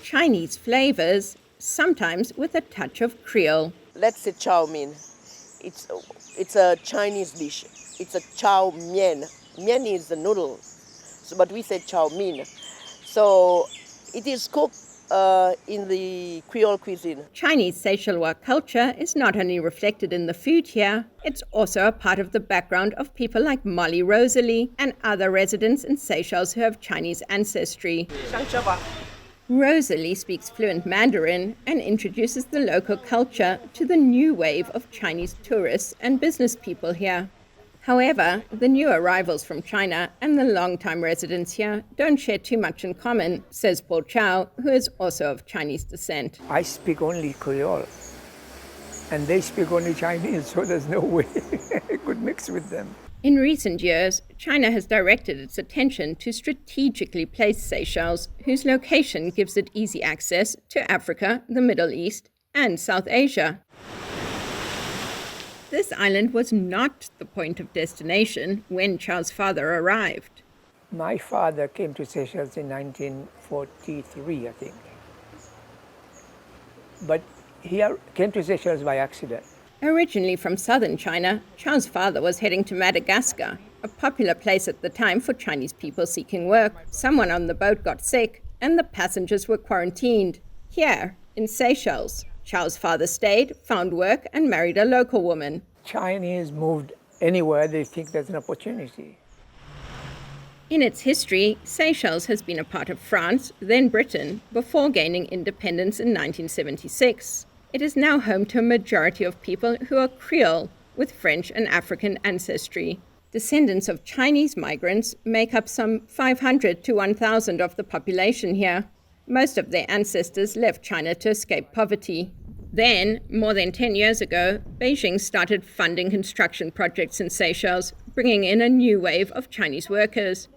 Chinese flavors, sometimes with a touch of Creole. Let's say chow mein. It's a Chinese dish. It's a chow mein. Mian is the noodle, but we say chow mein. So it is cooked in the Creole cuisine. Chinese Seychellois culture is not only reflected in the food here, it's also a part of the background of people like Molly Rosalie and other residents in Seychelles who have Chinese ancestry. Rosalie speaks fluent Mandarin and introduces the local culture to the new wave of Chinese tourists and business people here. However, the new arrivals from China and the long-time residents here don't share too much in common, says Paul Chow, who is also of Chinese descent. I speak only Creole, and they speak only Chinese, so there's no way I could mix with them. In recent years, China has directed its attention to strategically place Seychelles, whose location gives it easy access to Africa, the Middle East, and South Asia. This island was not the point of destination when Chow's father arrived. My father came to Seychelles in 1943, I think. But he came to Seychelles by accident. Originally from southern China, Chow's father was heading to Madagascar, a popular place at the time for Chinese people seeking work. Someone on the boat got sick, and the passengers were quarantined. Here, in Seychelles, Chow's father stayed, found work, and married a local woman. Chinese moved anywhere they think there's an opportunity. In its history, Seychelles has been a part of France, then Britain, before gaining independence in 1976. It is now home to a majority of people who are Creole, with French and African ancestry. Descendants of Chinese migrants make up some 500 to 1,000 of the population here. Most of their ancestors left China to escape poverty. Then, more than 10 years ago, Beijing started funding construction projects in Seychelles, bringing in a new wave of Chinese workers.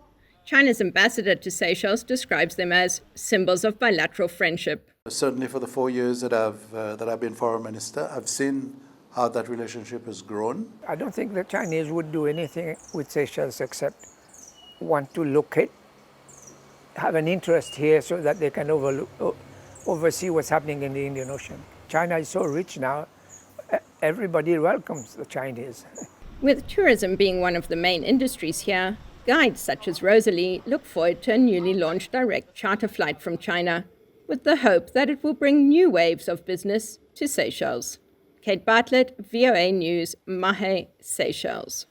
China's ambassador to Seychelles describes them as symbols of bilateral friendship. Certainly for the 4 years that I've been foreign minister, I've seen how that relationship has grown. I don't think the Chinese would do anything with Seychelles except want to locate, have an interest here so that they can oversee what's happening in the Indian Ocean. China is so rich now, everybody welcomes the Chinese. With tourism being one of the main industries here, guides such as Rosalie look forward to a newly launched direct charter flight from China, with the hope that it will bring new waves of business to Seychelles. Kate Bartlett, VOA News, Mahe, Seychelles.